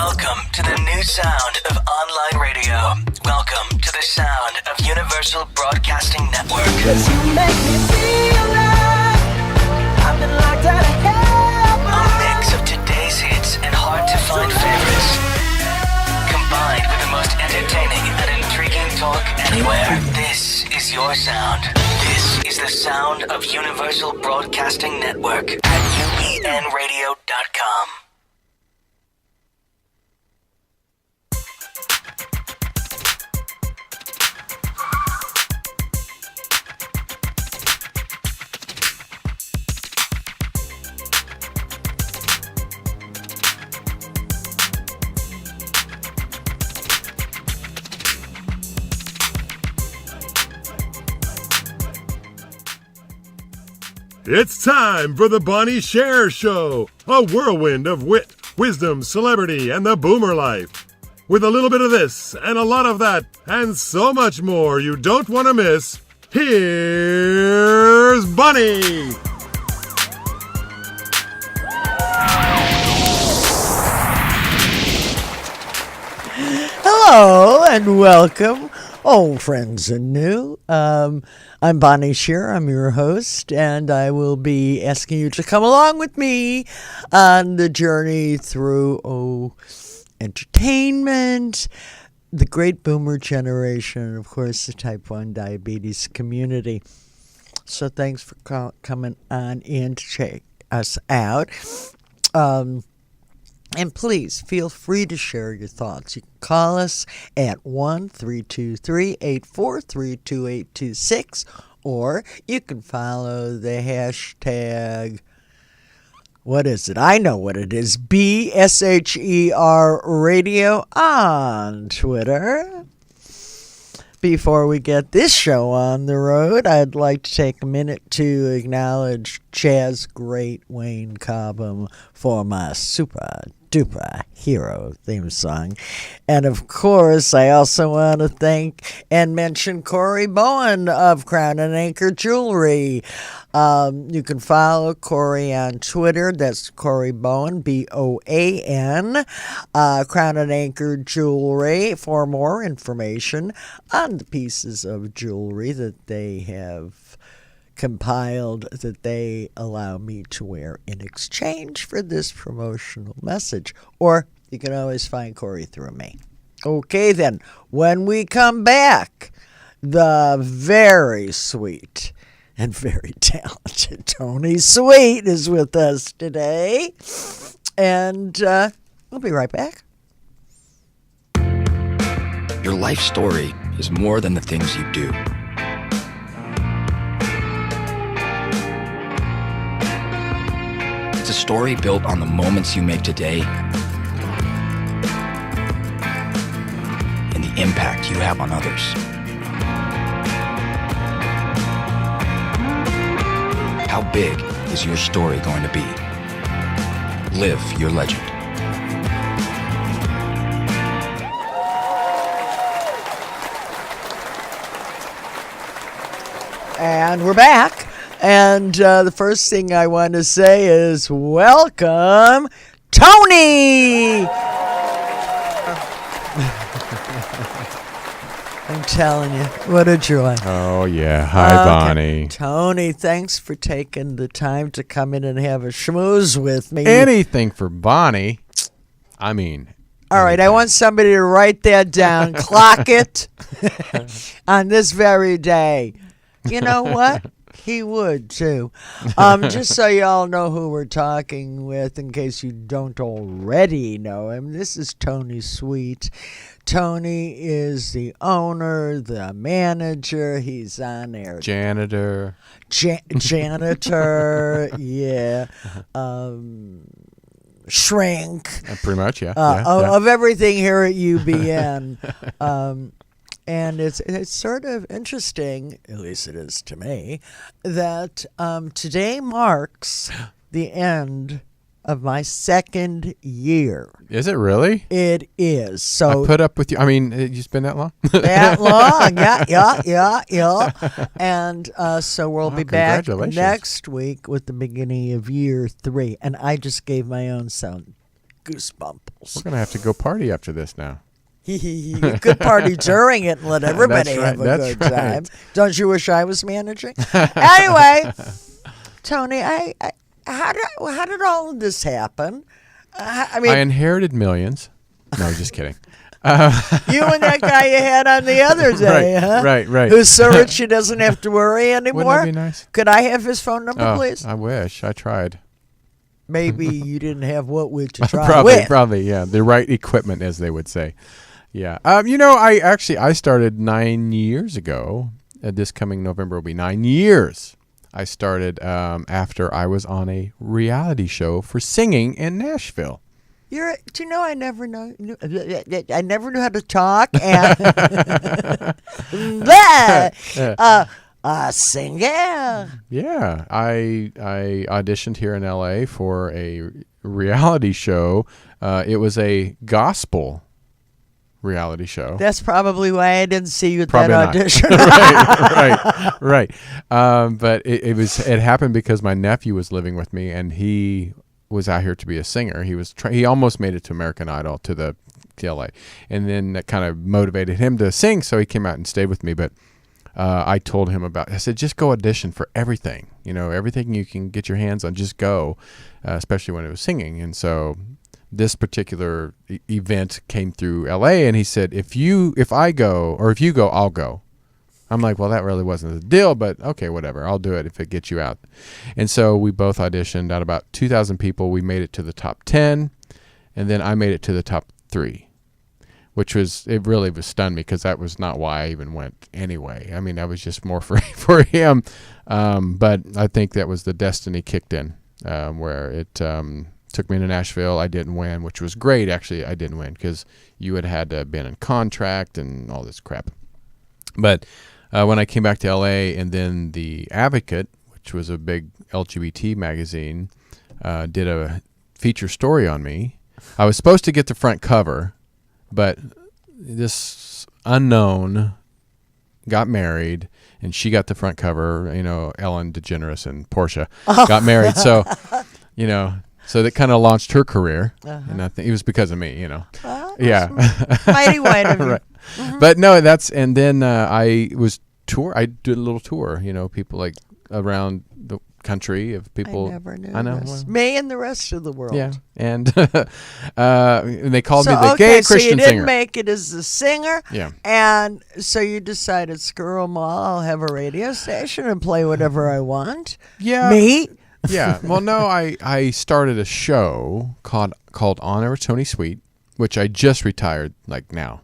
Welcome to the new sound of online radio. Welcome to the sound of Universal Broadcasting Network. 'Cause you make me feel like I've been locked out of heaven. A mix of today's hits and hard-to-find favorites, combined with the most entertaining and intriguing talk anywhere. This is your sound. This is the sound of Universal Broadcasting Network at UBNradio.com. It's time for the Bonnie Sher Show, a whirlwind of wit, wisdom, celebrity, and the boomer life. With a little bit of this and a lot of that and so much more you don't want to miss, here's Bonnie. Hello and welcome, old friends and new. I'm Bonnie Sher, I'm your host, and I will be asking you to come along with me on the journey through entertainment, the great boomer generation, and of course the type 1 diabetes community. So thanks for coming on in to check us out. And please feel free to share your thoughts. You can call us at 1-323-843-2826, or you can follow the hashtag, what is it? I know what it is, BSHER Radio on Twitter. Before we get this show on the road, I'd like to take a minute to acknowledge jazz great Wayne Cobham for my super duper hero theme song. And of course, I also want to thank and mention Corey Bowen of Crown and Anchor Jewelry. You can follow Corey on Twitter. That's Corey Bowen, Boan, Crown and Anchor Jewelry, for more information on the pieces of jewelry that they have compiled that they allow me to wear in exchange for this promotional message. Or you can always find Corey through me. Okay, then, when we come back, the very sweet and very talented Tony Sweet is with us today. And we'll be right back. Your life story is more than the things you do. It's a story built on the moments you make today and the impact you have on others. How big is your story going to be? Live your legend. And we're back. And the first thing I want to say is welcome, Tony! I'm telling you, what a joy. Oh, yeah. Hi, Bonnie. Tony, thanks for taking the time to come in and have a schmooze with me. Anything for Bonnie. I mean. All right, I want somebody to write that down. Clock it on this very day. You know what? He would, too. Just so you all know who we're talking with, in case you don't already know him, this is Tony Sweet. Tony is the owner, the manager. He's on air. Janitor. Janitor, yeah. Shrink. Pretty much, yeah. Of everything here at UBN. And it's sort of interesting, at least it is to me, that today marks the end of my second year. Is it really? It is. So I put up with you. I mean, it's been that long? That long, yeah. And so we'll be back next week with the beginning of year 3. And I just gave my own goosebumps. We're gonna have to go party after this now. You could party during it and let everybody That's right, have a that's good time. right. Don't you wish I was managing? Anyway, Tony, how did all of this happen? I mean, I inherited millions. No, just kidding. you and that guy you had on the other day, huh? Right. Who's so rich he doesn't have to worry anymore? Wouldn't that be nice? Could I have his phone number, please? I wish. I tried. Maybe you didn't have what with to try with. Probably, yeah. The right equipment, as they would say. Yeah. I started 9 years ago. This coming November will be 9 years. I started after I was on a reality show for singing in Nashville. Do you know I never knew how to talk and singer. Yeah, I auditioned here in LA for a reality show. It was a gospel reality show. That's probably why I didn't see you at Probably that not. audition. right. But it happened because my nephew was living with me, and he was out here to be a singer. He almost made it to American Idol to LA, and then that kind of motivated him to sing. So he came out and stayed with me. But I told him I said, just go audition for everything. Everything you can get your hands on, just go, especially when it was singing. And so this particular event came through LA, and he said, if you go, I'll go. I'm like, well, that really wasn't the deal, but okay, whatever. I'll do it if it gets you out. And so we both auditioned. Out of about 2,000 people, we made it to the top 10, and then I made it to the top 3, which really stunned me because that was not why I even went anyway. I mean, that was just more for him. But I think that was the destiny kicked in, where it took me to Nashville. I didn't win, which was great. Actually, I didn't win because you had to have been in contract and all this crap. But when I came back to LA, and then The Advocate, which was a big LGBT magazine, did a feature story on me. I was supposed to get the front cover, but this unknown got married, and she got the front cover. Ellen DeGeneres and Portia got married, so so that kind of launched her career, and I think it was because of me. Well, Yeah, mighty white of you. right. But no, and then I did a little tour, people like around the country of people. I never knew I know. this. Well, Me and the rest of the world. yeah. And they called me the gay Christian so you didn't singer. make it as a singer. Yeah. And so you decided, screw 'em all, I'll have a radio station and play whatever I want. Yeah. Me? Yeah. Well, no, I started a show called On Air with Tony Sweet, which I just retired now.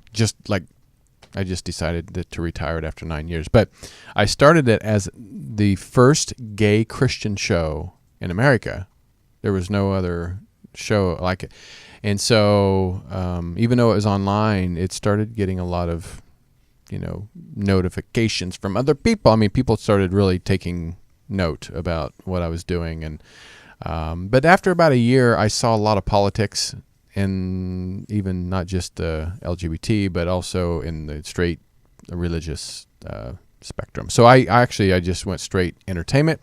I just decided to retire it after 9 years. But I started it as the first gay Christian show in America. There was no other show like it. And so even though it was online, it started getting a lot of, notifications from other people. I mean, people started really taking note about what I was doing. And but after about a year, I saw a lot of politics, and even not just the LGBT, but also in the straight religious spectrum. So I just went straight entertainment,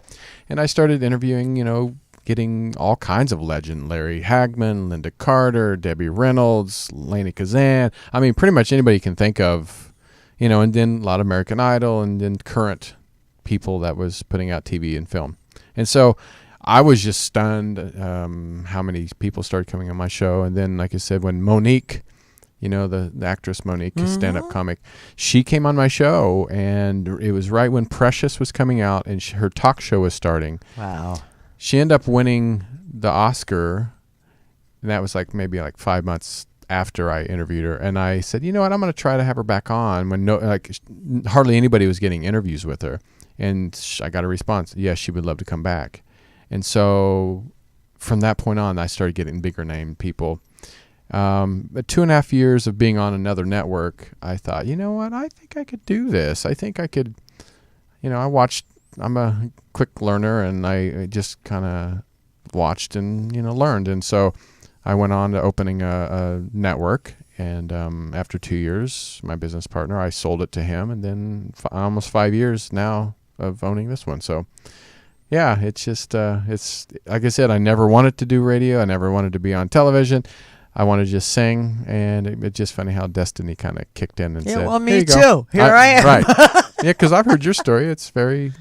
and I started interviewing, getting all kinds of legend: Larry Hagman, Linda Carter, Debbie Reynolds, Lainie Kazan. I mean, pretty much anybody you can think of, and then a lot of American Idol, and then current people that was putting out TV and film. And so I was just stunned how many people started coming on my show. And then, like I said, when Monique, the actress Monique, a stand-up comic, she came on my show, and it was right when Precious was coming out and her talk show was starting. Wow. She ended up winning the Oscar, and that was maybe 5 months after I interviewed her. And I said, you know what, I'm going to try to have her back on when hardly anybody was getting interviews with her. And I got a response, yes, she would love to come back. And so from that point on, I started getting bigger name people. But 2.5 years of being on another network, I thought, you know what, I think I could do this. I think I could, I'm a quick learner, and I just kind of watched and, learned. And so I went on to opening a network. And after 2 years, my business partner, I sold it to him. And then almost 5 years now of owning this one. So yeah, it's just it's like I said, I never wanted to do radio. I never wanted to be on television. I wanted to just sing, and it's just funny how destiny kind of kicked in and said, well, "Here me you go." too. Here I am. Right. Yeah, because I've heard your story. It's very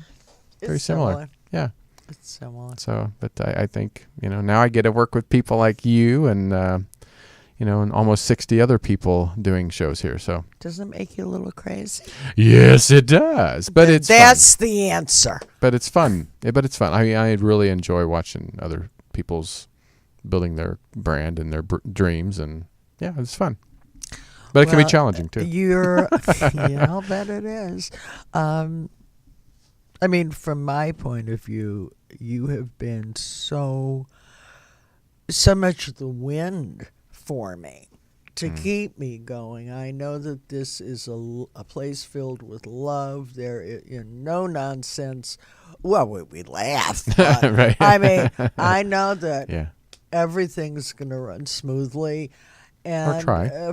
similar. Yeah. It's similar. So, but I think, now I get to work with people like you and, and almost 60 other people doing shows here. So, Doesn't it make you a little crazy? yes, it does. But it's That's fun. the answer. But it's fun. But it's fun. I really enjoy watching other people's building their brand and their dreams. And yeah, it's fun. But it can be challenging too. I'll bet it is. I mean, from my point of view, you have been so much the wind for me to keep me going. I know that this is a place filled with love. There is no nonsense. Well, we laugh. But, right. I mean, I know that Yeah. everything's going to run smoothly. And Or try. I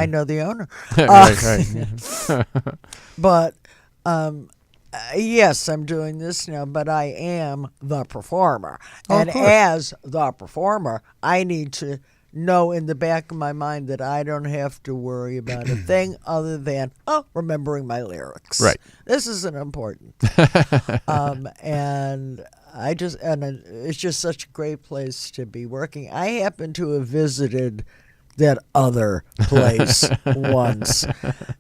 know the owner. Right. But yes, I'm doing this now, but I am the performer. Oh, of And course. as the performer, I need to know in the back of my mind that I don't have to worry about a thing other than, remembering my lyrics. Right. This isn't important. And it's just such a great place to be working. I happen to have visited that other place once,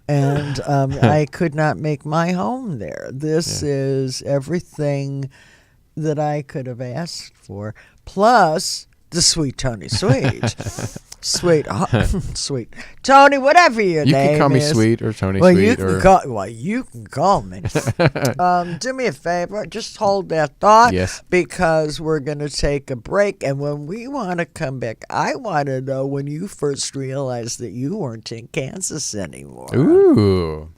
and I could not make my home there. This is everything that I could have asked for, plus the sweet Tony Sweet. Sweet. Tony, whatever your You name can call me is. Sweet or Tony Well, Sweet. you can call me. Do me a favor. Just hold that thought. Yes. Because we're going to take a break. And when we want to come back, I want to know when you first realized that you weren't in Kansas anymore. Ooh.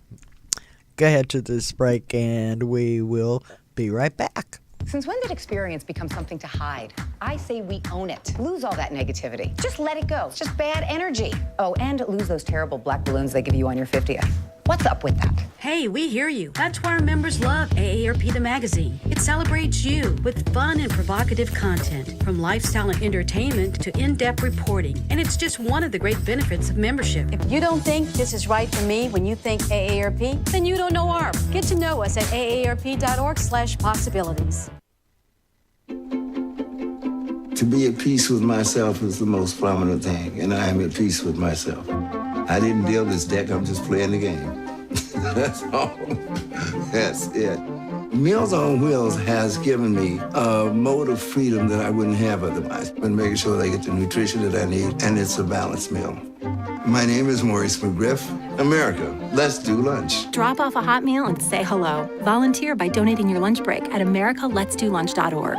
Go ahead to this break, and we will be right back. Since when did experience become something to hide? I say we own it. Lose all that negativity. Just let it go. It's just bad energy. Oh, and lose those terrible black balloons they give you on your 50th. What's up with that? Hey, we hear you. That's why our members love AARP the magazine. It celebrates you with fun and provocative content, from lifestyle and entertainment to in-depth reporting. And it's just one of the great benefits of membership. If you don't think this is right for me when you think AARP, then you don't know ARP. Get to know us at aarp.org/possibilities. To be at peace with myself is the most prominent thing, and I am at peace with myself. I didn't deal this deck, I'm just playing the game. That's all. That's it. Meals on Wheels has given me a mode of freedom that I wouldn't have otherwise. And making sure that I get the nutrition that I need, and it's a balanced meal. My name is Maurice McGriff. America, let's do lunch. Drop off a hot meal and say hello. Volunteer by donating your lunch break at americaletsdolunch.org.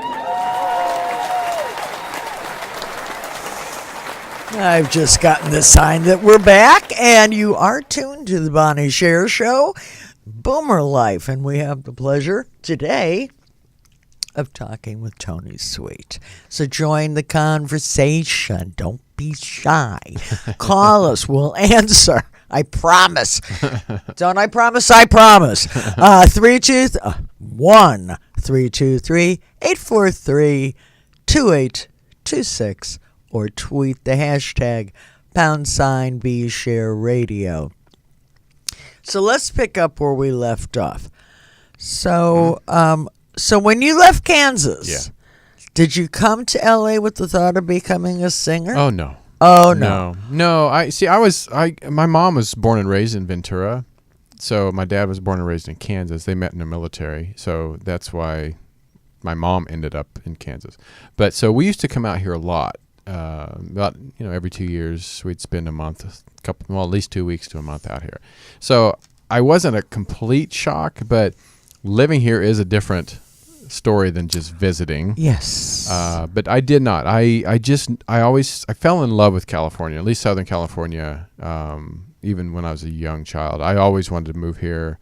I've just gotten the sign that we're back, and you are tuned to the Bonnie Sher Show, Boomer Life, and we have the pleasure today of talking with Tony Sweet. So join the conversation. Don't be shy. Call us. We'll answer. I promise. Don't I promise? I promise. 323-843-2826. Or tweet the hashtag #BShareRadio. So let's pick up where we left off. So, so when you left Kansas, did you come to LA with the thought of becoming a singer? Oh no. Oh no. No. My mom was born and raised in Ventura, so my dad was born and raised in Kansas. They met in the military, so that's why my mom ended up in Kansas. But so we used to come out here a lot. About every 2 years we'd spend a month, at least 2 weeks to a month out here. So I wasn't a complete shock, but living here is a different story than just visiting. Yes. But I did not. I fell in love with California, at least Southern California. Even when I was a young child, I always wanted to move here.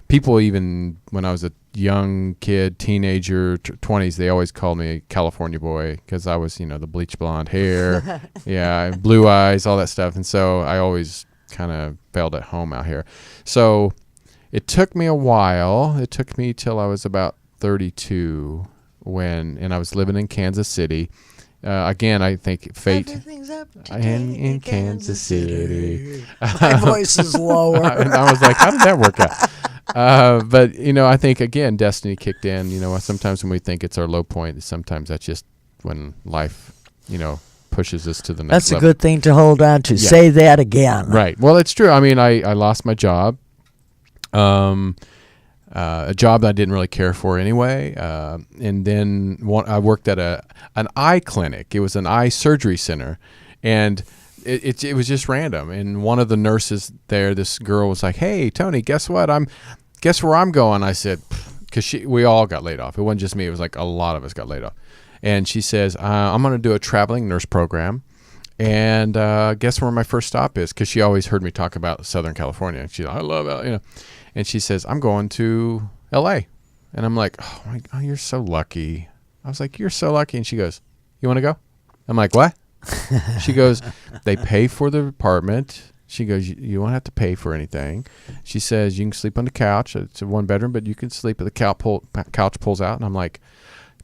People, even when I was a young kid, teenager, 20s, they always called me a California boy because I was, the bleach blonde hair, blue eyes, all that stuff. And so I always kind of felt at home out here. So it took me a while. It took me till I was about 32 and I was living in Kansas City. Again, I think fate. Everything's up In Kansas City. My voice is lower. And I was like, how did that work out? But, I think, again, destiny kicked in. Sometimes when we think it's our low point, sometimes that's just when life, pushes us to the next That's level. a good thing to hold on to. Yeah. Say that again. Right. Well, it's true. I mean, I lost my job. A job that I didn't really care for anyway. And then I worked at an eye clinic. It was an eye surgery center. And it was just random. And one of the nurses there, this girl was like, "Hey, Tony, guess what? Guess where I'm going?" I said, because we all got laid off. It wasn't just me. It was like a lot of us got laid off. And she says, "I'm going to do a traveling nurse program. And guess where my first stop is?" Because she always heard me talk about Southern California. And she's like, "I love it," And she says, "I'm going to L.A." And I'm like, "Oh, my God, you're so lucky." I was like, "You're so lucky." And she goes, "You want to go?" I'm like, "What?" She goes, "They pay for the apartment." She goes, "You won't have to pay for anything." She says, "You can sleep on the couch. It's a one bedroom, but you can sleep. The couch pulls out." And I'm like,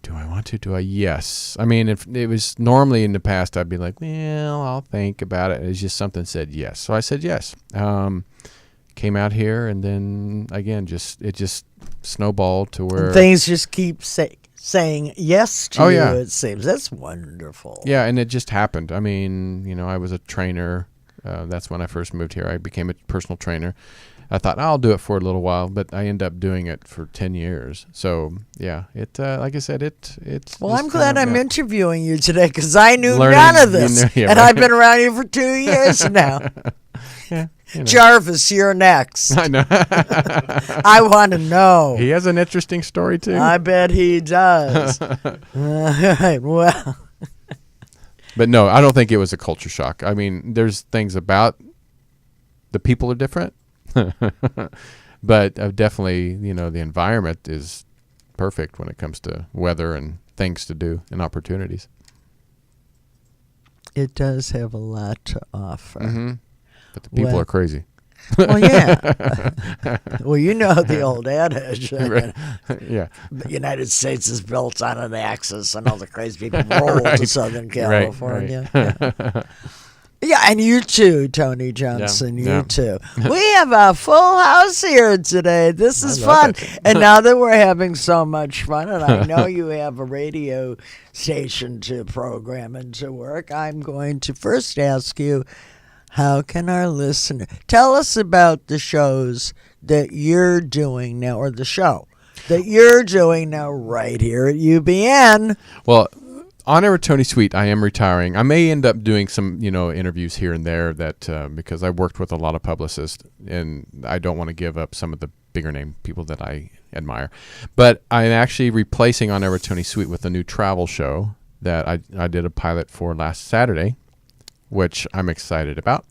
"Do I want to? Do I?" Yes. I mean, if it was normally in the past, I'd be like, "Well, I'll think about it." It's just something said yes. So I said yes. Came out here, and then again, it just snowballed to where things just keep saying yes to you. Yeah. It seems that's wonderful. Yeah, and it just happened. I mean, I was a trainer. That's when I first moved here. I became a personal trainer. I thought I'll do it for a little while, but I ended up doing it for 10 years. So yeah, like I said, it's. Well, I'm glad I'm interviewing you today because I knew Learning, none of this, yeah, and right. I've been around you for 2 years now. Yeah, Jarvis, you're next. I know. I want to know. He has an interesting story too. I bet he does. All right, well. But no, I don't think it was a culture shock. I mean, there's things about the people are different, but definitely, the environment is perfect when it comes to weather and things to do and opportunities. It does have a lot to offer. Mm-hmm. But the people are crazy. Well, yeah. Well, the old adage. Right. Yeah. The United States is built on an axis, and all the crazy people roll to Southern California. Right. Yeah. Yeah, and you too, Tony Johnson. Yeah. You too. We have a full house here today. This is love fun. it. And now that we're having so much fun, and I know you have a radio station to program and to work, I'm going to first ask you, how can our listener tell us about the shows that you're doing now, or the show that you're doing now right here at UBN? Well, on air with Tony Sweet, I am retiring. I may end up doing some, interviews here and there that because I worked with a lot of publicists, and I don't want to give up some of the bigger name people that I admire. But I'm actually replacing On Air with Tony Sweet with a new travel show that I did a pilot for last Saturday, which I'm excited about.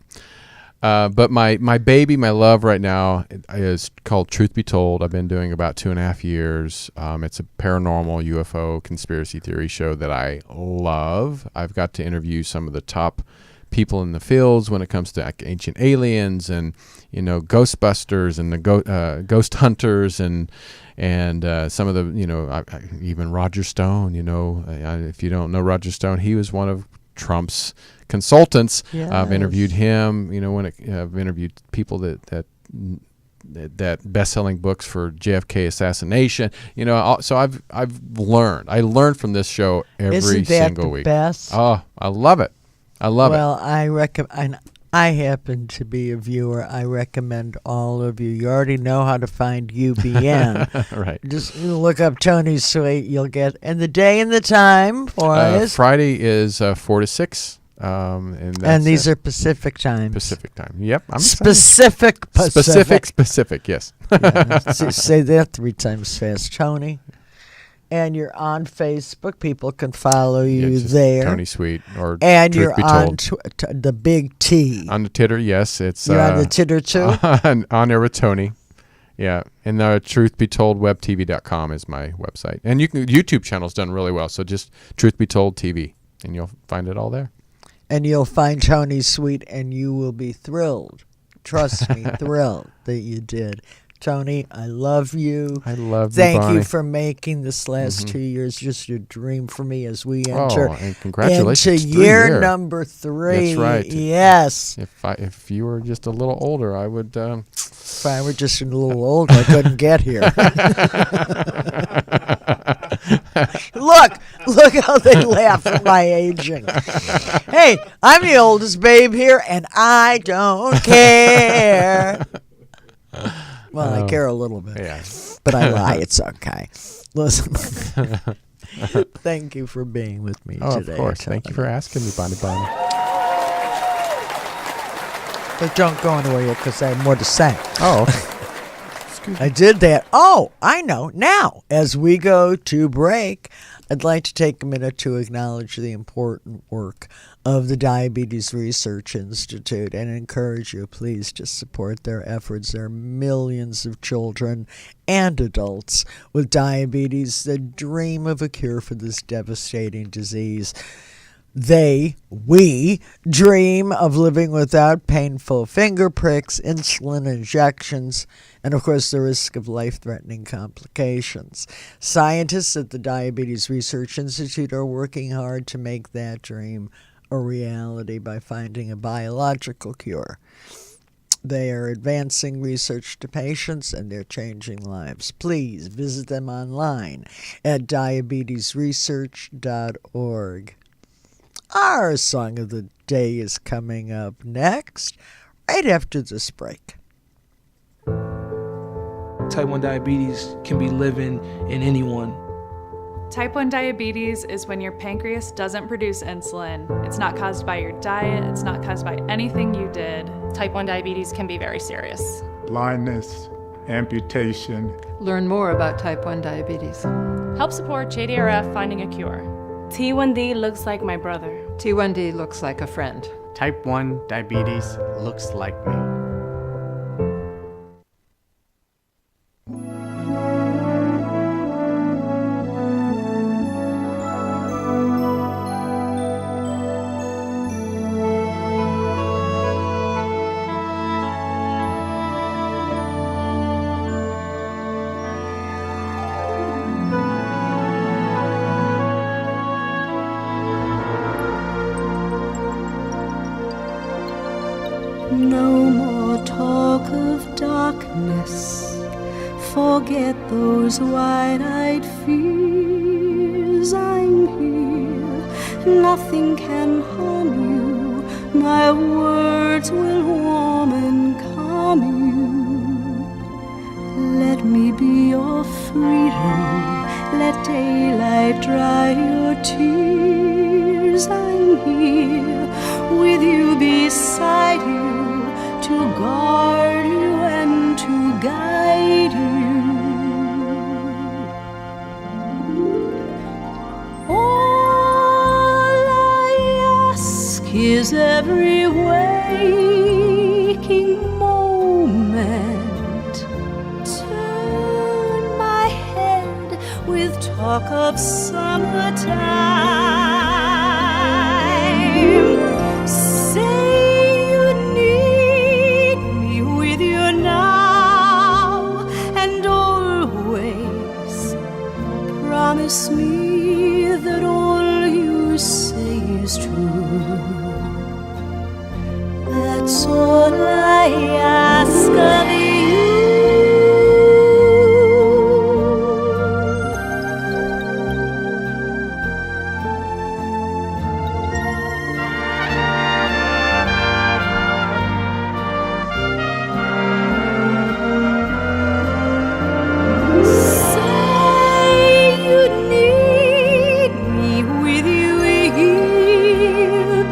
But my baby, my love right now is called Truth Be Told. I've been doing about 2.5 years. It's a paranormal UFO conspiracy theory show that I love. I've got to interview some of the top people in the fields when it comes to ancient aliens and, Ghostbusters and the ghost hunters and some of the, even Roger Stone, if you don't know Roger Stone, he was one of Trump's consultants. Yes. I've interviewed him. I've interviewed people that best-selling books for JFK assassination. So I've learned. I learned from this show every Isn't that single the week. best? Oh, I love it. I love it. Well, I recommend. I happen to be a viewer. I recommend all of you. You already know how to find UBN. Right. Just look up Tony Sweet. You'll get and the day and the time for us. Friday is 4 to 6. And these are Pacific times. Pacific time. Yep. I'm Specific excited. Specific. Yes. Yeah, say that 3 times fast, Tony. And you're on Facebook. People can follow you there. Tony Sweet or and Truth you're Be on Told. the big T. On the Titter, yes. It's You're on the Titter too? on air with Tony. Yeah. And the Truth Be Told webtv.com is my website. And YouTube channel's done really well. So just Truth Be Told TV. And you'll find it all there. And you'll find Tony Sweet, and you will be thrilled. Trust me, thrilled that you did. Tony, I love you. I love you, Thank Bonnie. you for making this last 2 years just a dream for me as we enter and congratulations, into 3 year year. number 3. That's right. Yes. If you were just a little older, I would. If I were just a little older, I couldn't get here. Look how they laugh at my aging. Hey, I'm the oldest babe here, and I don't care. Well, I care a little bit. Yeah. But I lie. It's okay. Listen. Thank you for being with me today. Of course. Thank you for asking me, Bonnie. But don't go anywhere yet because I have more to say. Oh. I did that. Oh, I know. Now, as we go to break, I'd like to take a minute to acknowledge the important work of the Diabetes Research Institute and encourage you, please, to support their efforts. There are millions of children and adults with diabetes that dream of a cure for this devastating disease. We dream of living without painful finger pricks, insulin injections, and of course the risk of life-threatening complications. Scientists at the Diabetes Research Institute are working hard to make that dream a reality by finding a biological cure. They are advancing research to patients and they're changing lives. Please visit them online at diabetesresearch.org. Our song of the day is coming up next, right after this break. Type 1 diabetes can be living in anyone. Type 1 diabetes is when your pancreas doesn't produce insulin. It's not caused by your diet. It's not caused by anything you did. Type 1 diabetes can be very serious. Blindness, amputation. Learn more about type 1 diabetes. Help support JDRF finding a cure. T1D looks like my brother. T1D looks like a friend. Type 1 diabetes looks like me. No more talk of darkness. Forget those wide-eyed fears. I'm here. Nothing can harm you. My words will warm and calm you. Let me be your freedom. Let daylight dry your tears. I'm here with you beside you, to guard you and to guide you. All I ask is every waking moment. Turn my head with talk of summertime. Say you need me with you now and always. Promise me that all you say is true. That's all I ask of you.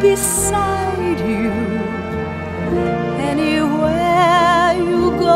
Beside you, anywhere you go.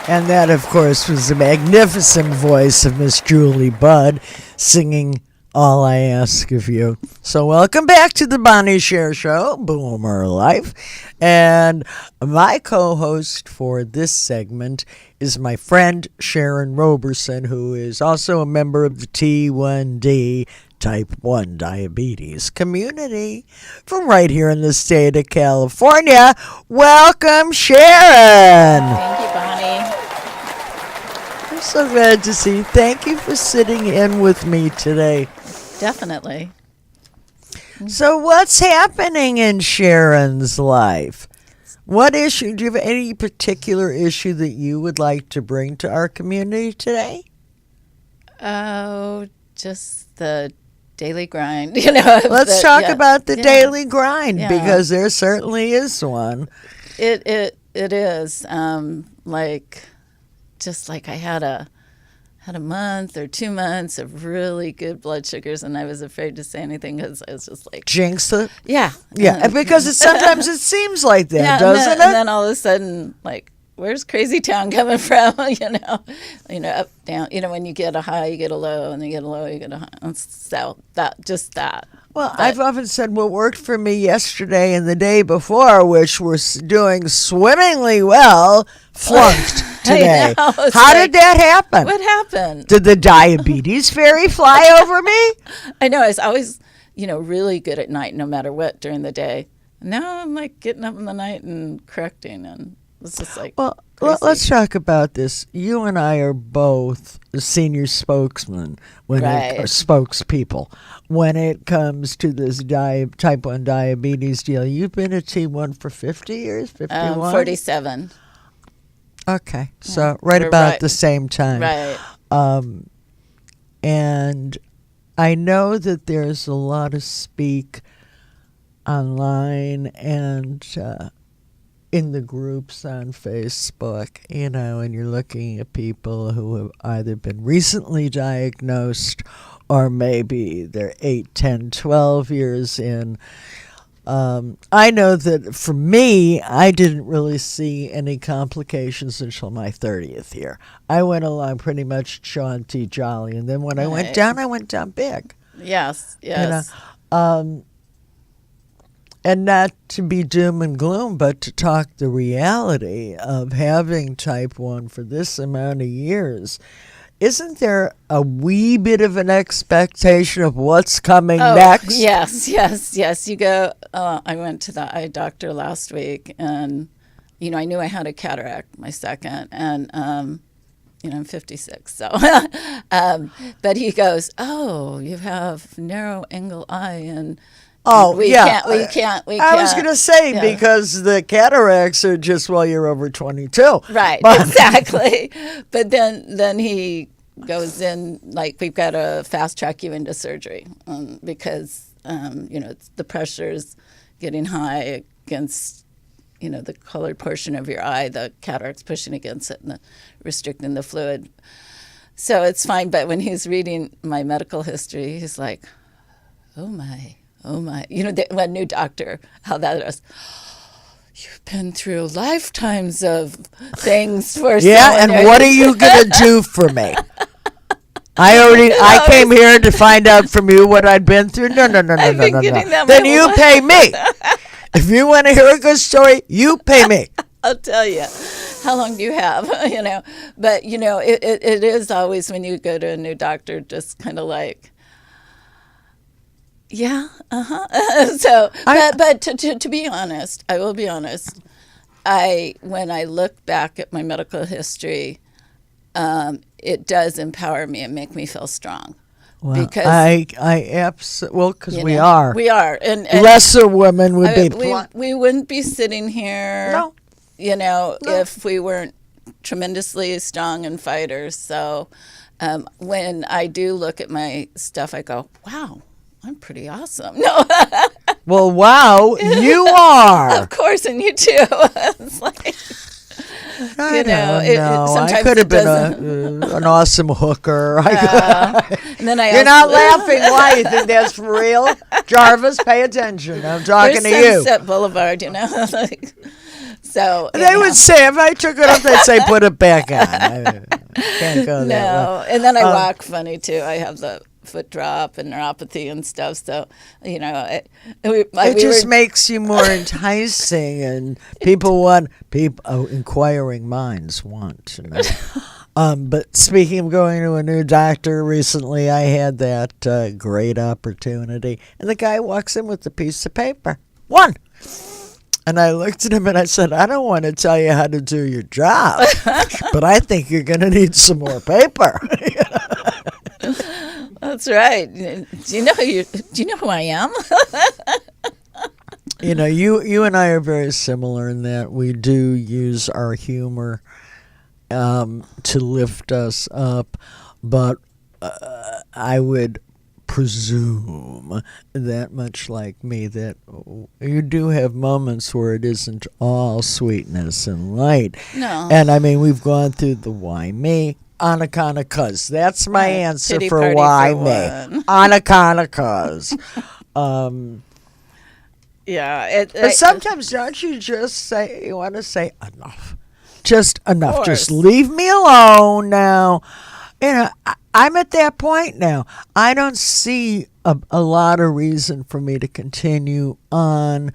And that, of course, was the magnificent voice of Miss Julie Budd singing All I Ask of You. So welcome back to the Bonnie Sher Show, Boomer Life. And my co-host for this segment is my friend Sharon Roberson, who is also a member of the T1D Type 1 Diabetes community from right here in the state of California. Welcome, Sharon. Thank you, Bonnie. I'm so glad to see you. Thank you for sitting in with me today. Definitely. So what's happening in Sharon's life? What issue? Do you have any particular issue that you would like to bring to our community today? Oh, just the daily grind. You know. Let's talk about the daily grind because there certainly is one. It is like just like I had a month or 2 months of really good blood sugars, and I was afraid to say anything because I was just like jinx it. Yeah, because sometimes it seems like that, doesn't it? And then all of a sudden, like, where's Crazy Town coming from? you know, up, down. You know, when you get a high, you get a low, and then you get a low, you get a high. So that. Well, I've often said what worked for me yesterday and the day before, which were doing swimmingly well, flunked today. How did that happen? What happened? Did the diabetes fairy fly over me? I know. I was always, really good at night, no matter what, during the day. Now I'm like getting up in the night and correcting, and it's just like crazy. Let's talk about this. You and I are both senior spokesmen or spokespeople when it comes to this type 1 diabetes deal. You've been a T1 for 50 years, 51? 47. Okay, so right about the same time. Right. And I know that there's a lot of speak online and in the groups on Facebook, and you're looking at people who have either been recently diagnosed or maybe they're 8, 10, 12 years in. I know that for me, I didn't really see any complications until my 30th year. I went along pretty much jaunty, jolly, and then when I went down big. Yes. And not to be doom and gloom, but to talk the reality of having type 1 for this amount of years. Isn't there a wee bit of an expectation of what's coming next? Yes. You go, I went to the eye doctor last week, and, I knew I had a cataract, my second, and, I'm 56, so. But he goes, you have narrow angle eye, and we can't. I was going to say, because the cataracts are just, you're over 22. Right, exactly. But then he goes in, like, we've got to fast track you into surgery because, it's, the pressure's getting high against, the colored portion of your eye, the cataract's pushing against it and restricting the fluid. So it's fine. But when he's reading my medical history, he's like, oh my. One new doctor, how that is. You've been through lifetimes of things for and what are you gonna do for me? I came here to find out from you what I'd been through. No. Then you pay me. If you want to hear a good story, you pay me. I'll tell you. How long do you have? But it is always when you go to a new doctor, just kind of like. Yeah, So, but to be honest, I will be honest. When I look back at my medical history, it does empower me and make me feel strong. Well, because I absolutely because we are, and lesser women would be. We wouldn't be sitting here. No. If we weren't tremendously strong and fighters. So, when I do look at my stuff, I go, wow. I'm pretty awesome. No. Well, wow, you are. Of course, and you too. It's like, I don't know. I could have been an awesome hooker. And then You're not laughing. Why? You think that's for real? Jarvis, pay attention. I'm talking to you. Sunset Boulevard, So they would say, if I took it off, they'd say, put it back on. I can't go that way. And then I walk funny too. I have the foot drop and neuropathy and stuff. So, it just makes you more enticing, and inquiring minds want to know. But speaking of going to a new doctor, recently I had that great opportunity, and the guy walks in with a piece of paper. One. And I looked at him and I said, I don't want to tell you how to do your job, but I think you're going to need some more paper. That's right. Do you know who I am? You and I are very similar in that we do use our humor to lift us up, but I would presume that, much like me, that you do have moments where it isn't all sweetness and light. No. And I mean, we've gone through the why me, on account of cuz. That's my answer pity for party why for me. one. On account of cuz. Yeah. But sometimes don't you just want to say enough? Just enough. Just course. leave me alone now. I'm at that point now. I don't see a lot of reason for me to continue on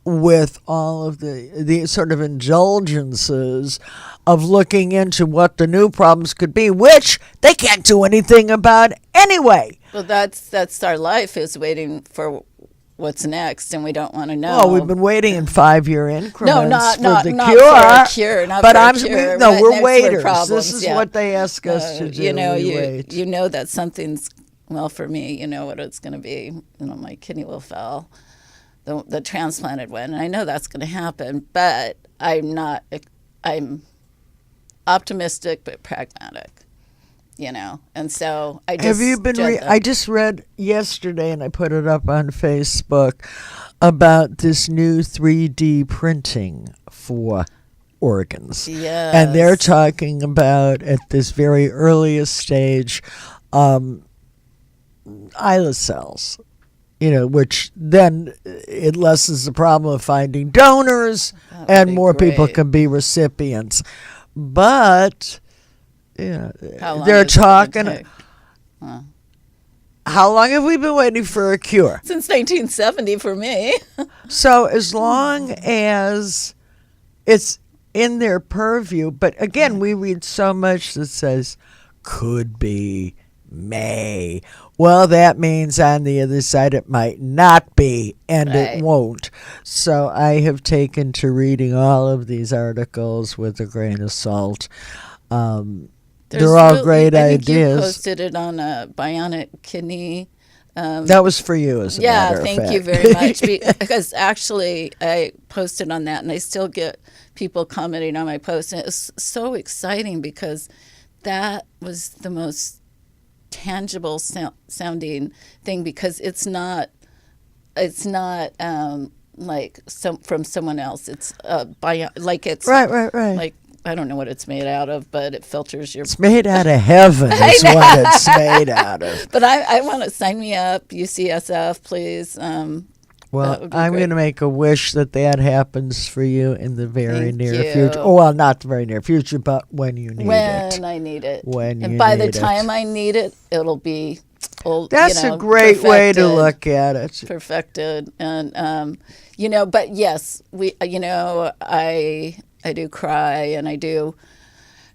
with all of the sort of indulgences of looking into what the new problems could be, which they can't do anything about anyway. Well, that's our life, is waiting for what's next, and we don't want to know. Oh, we've been waiting in 5-year increments not for the not cure. for a cure, not but for I'm a cure, no, but we're next for waiters. problems, This is yeah. what they ask us to do. We wait. You know that something's, well, for me, you know what it's going to be. My kidney will fail, the transplanted one, and I know that's going to happen. But I'm optimistic but pragmatic. And so I just have you been? I just read yesterday, and I put it up on Facebook, about this new 3D printing for organs. Yes. And they're talking about, at this very earliest stage, islet cells. Which then it lessens the problem of finding donors, and more people can be recipients. But they're talking. How long have we been waiting for a cure? Since 1970 for me. So as long as it's in their purview, but again, we read so much that says could be, may. Well, that means on the other side it might not be, and it won't. So I have taken to reading all of these articles with a grain of salt. They're all great I think ideas. You posted it on a bionic kidney. That was for you, as a matter of fact. Thank you very much. Because actually, I posted on that, and I still get people commenting on my post, and it's so exciting because that was the most tangible sounding thing, because it's not like from someone else. It's it's right. Like, I don't know what it's made out of, but it filters your... It's made out of heaven is what it's made out of. But I want to sign me up, UCSF, please. Well, I'm going to make a wish that happens for you in the very near future. Oh, well, not the very near future, but when you need it. When I need it. And by the time I need it, it'll be... That's a great way to look at it. Perfected. And, but yes, I do cry, and I do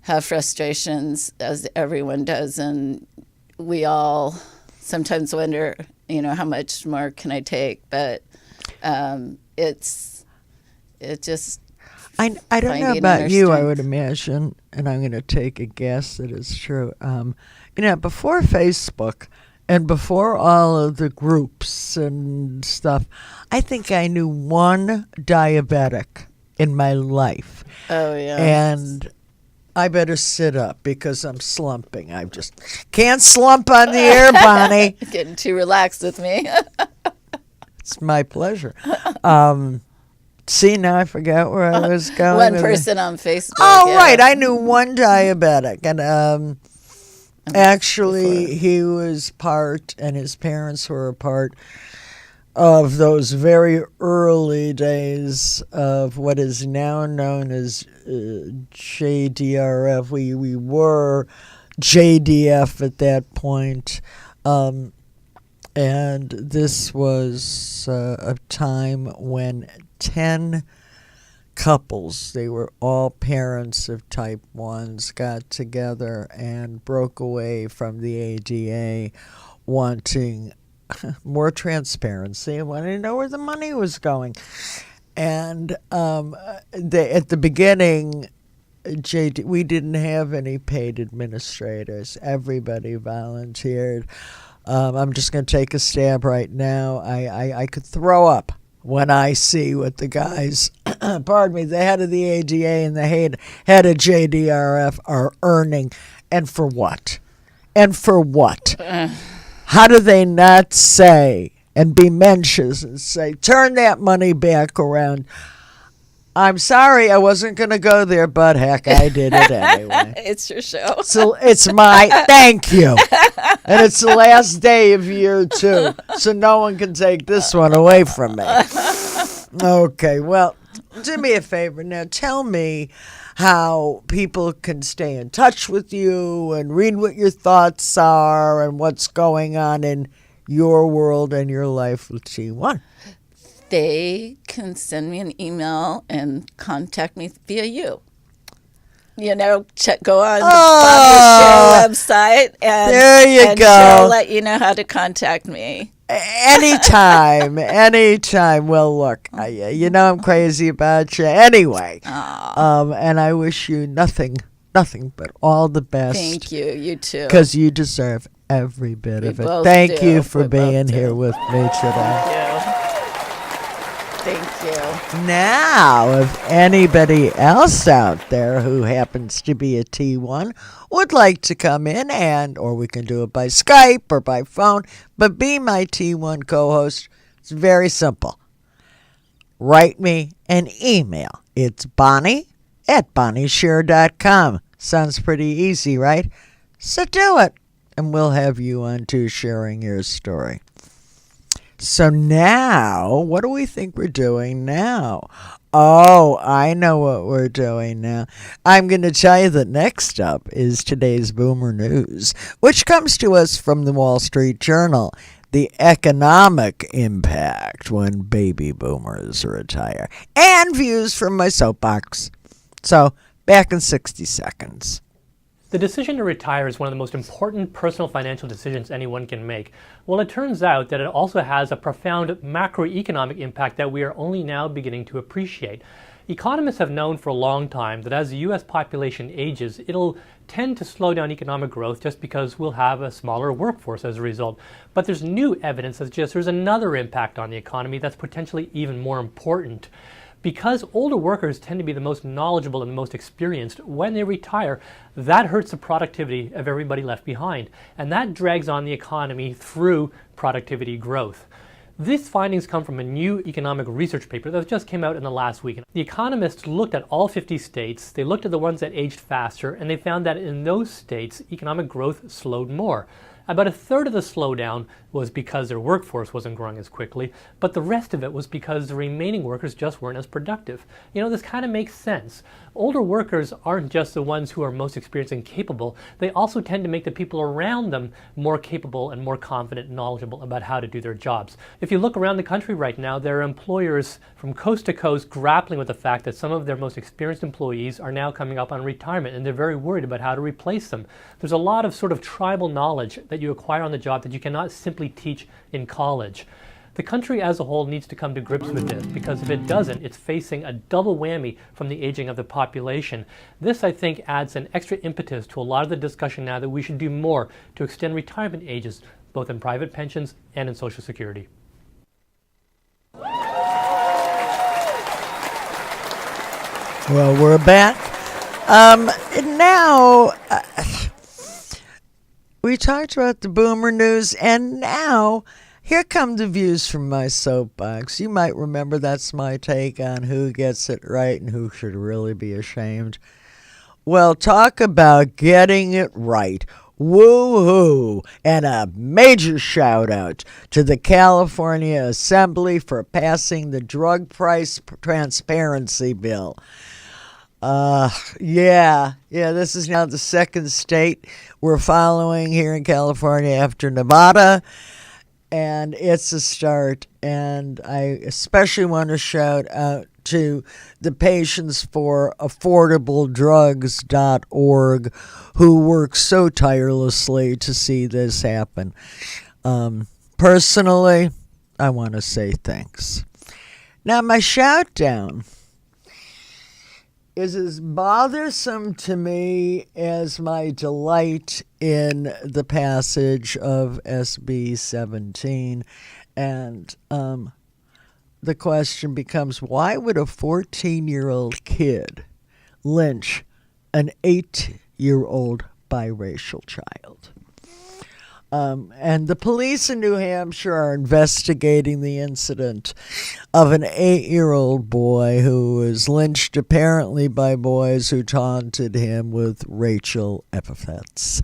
have frustrations, as everyone does, and we all sometimes wonder, how much more can I take? But it just... I don't know about you, I would imagine, and I'm going to take a guess that it's true. Before Facebook and before all of the groups and stuff, I think I knew one diabetic in my life. Oh, yeah. And I better sit up because I'm slumping. I just can't slump on the air, Bonnie. Getting too relaxed with me. It's my pleasure. See, now I forgot where I was going. One person on Facebook. Oh, right. I knew one diabetic. And actually, he was part, and his parents were a part of those very early days of what is now known as JDRF. We were JDF at that point. And this was a time when 10 couples, they were all parents of type 1s, got together and broke away from the ADA wanting more transparency and wanting to know where the money was going. And at the beginning, we didn't have any paid administrators. Everybody volunteered. I'm just going to take a stab right now. I could throw up when I see what the guys, pardon me, the head of the ADA and the head of JDRF are earning. And for what? And for what? How do they not say and be mentions and say, turn that money back around? I'm sorry, I wasn't going to go there, but heck, I did it anyway. It's your show. So it's my thank you. And it's the last day of year 2, so no one can take this one away from me. Okay, well, do me a favor now. Tell me how people can stay in touch with you and read what your thoughts are and what's going on in your world and your life with T1. They can send me an email and contact me via you. Go on the Bonnie Sher website and there you go. She'll let you know how to contact me. Anytime. Well, look, I'm crazy about you anyway. And I wish you nothing but all the best. Thank you. You too. Because you deserve every bit of it. Both Thank do. you for We being both here do. with me today. Thank you. Now, if anybody else out there who happens to be a T1 would like to come in or we can do it by Skype or by phone, but be my T1 co-host, it's very simple. Write me an email. It's Bonnie@BonnieSher.com. Sounds pretty easy, right? So do it, and we'll have you on too sharing your story. So now, what do we think we're doing now? Oh, I know what we're doing now. I'm going to tell you that next up is today's Boomer News, which comes to us from the Wall Street Journal. The economic impact when baby boomers retire. And views from my soapbox. So, back in 60 seconds. The decision to retire is one of the most important personal financial decisions anyone can make. Well, it turns out that it also has a profound macroeconomic impact that we are only now beginning to appreciate. Economists have known for a long time that as the U.S. population ages, it'll tend to slow down economic growth just because we'll have a smaller workforce as a result. But there's new evidence that suggests there's another impact on the economy that's potentially even more important. Because older workers tend to be the most knowledgeable and the most experienced, when they retire, that hurts the productivity of everybody left behind. And that drags on the economy through productivity growth. These findings come from a new economic research paper that just came out in the last week. The economists looked at all 50 states, they looked at the ones that aged faster, and they found that in those states, economic growth slowed more. About a third of the slowdown was because their workforce wasn't growing as quickly, but the rest of it was because the remaining workers just weren't as productive. This kind of makes sense. Older workers aren't just the ones who are most experienced and capable, they also tend to make the people around them more capable and more confident and knowledgeable about how to do their jobs. If you look around the country right now, there are employers from coast to coast grappling with the fact that some of their most experienced employees are now coming up on retirement, and they're very worried about how to replace them. There's a lot of sort of tribal knowledge that you acquire on the job that you cannot simply teach in college. The country as a whole needs to come to grips with this, because if it doesn't, it's facing a double whammy from the aging of the population. This, I think, adds an extra impetus to a lot of the discussion now that we should do more to extend retirement ages, both in private pensions and in Social Security. Well, we're back. Now, we talked about the Boomer News, and now here come the views from my soapbox. You might remember that's my take on who gets it right and who should really be ashamed. Well, talk about getting it right. Woo-hoo! And a major shout out to the California Assembly for passing the drug price transparency bill. This is now the second state we're following here in California after Nevada, and it's a start. And I especially want to shout out to the patients for affordabledrugs.org who work so tirelessly to see this happen. Personally, I want to say thanks. Now, my shout down is as bothersome to me as my delight in the passage of SB 17. And the question becomes, why would a 14-year-old kid lynch an 8-year-old biracial child? And the police in New Hampshire are investigating the incident of an 8-year-old boy who was lynched apparently by boys who taunted him with racial epithets.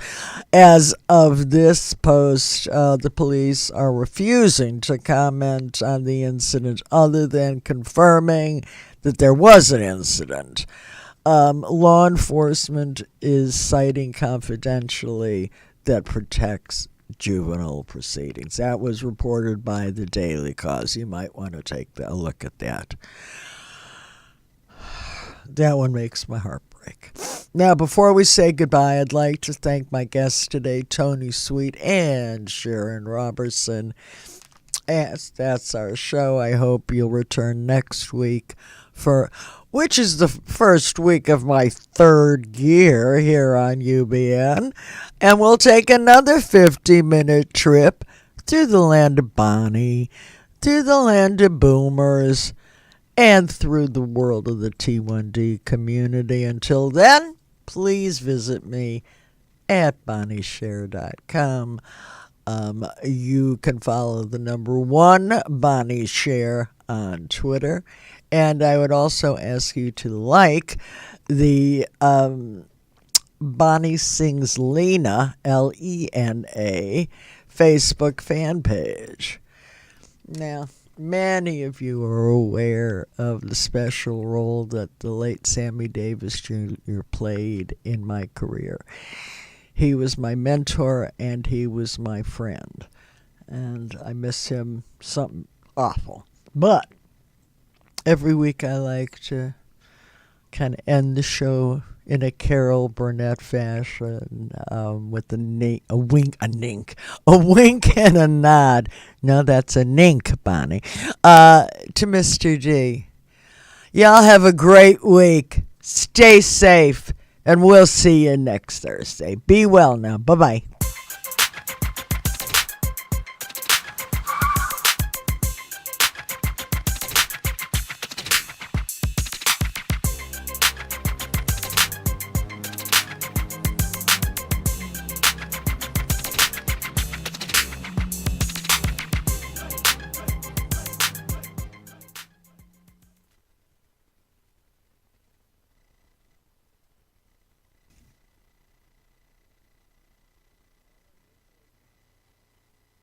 As of this post, the police are refusing to comment on the incident other than confirming that there was an incident. Law enforcement is citing confidentially that protects juvenile proceedings. That was reported by the Daily Cause. You might want to take a look at that. That one makes my heart break. Now, before we say goodbye, I'd like to thank my guests today, Tony Sweet and Sharon Roberson. As that's our show. I hope you'll return next week which is the first week of my third year here on UBN. And we'll take another 50-minute trip through the land of Bonnie, through the land of boomers, and through the world of the T1D community. Until then, please visit me at bonniesher.com. You can follow the number 1 Bonnie Sher on Twitter. And I would also ask you to like the Bonnie Sings Lena, Lena, Facebook fan page. Now, many of you are aware of the special role that the late Sammy Davis Jr. played in my career. He was my mentor and he was my friend. And I miss him something awful. But every week I like to kind of end the show in a Carol Burnett fashion with a wink and a nod. No, that's a nink, Bonnie. To Mr. D. Y'all have a great week. Stay safe, and we'll see you next Thursday. Be well now. Bye-bye.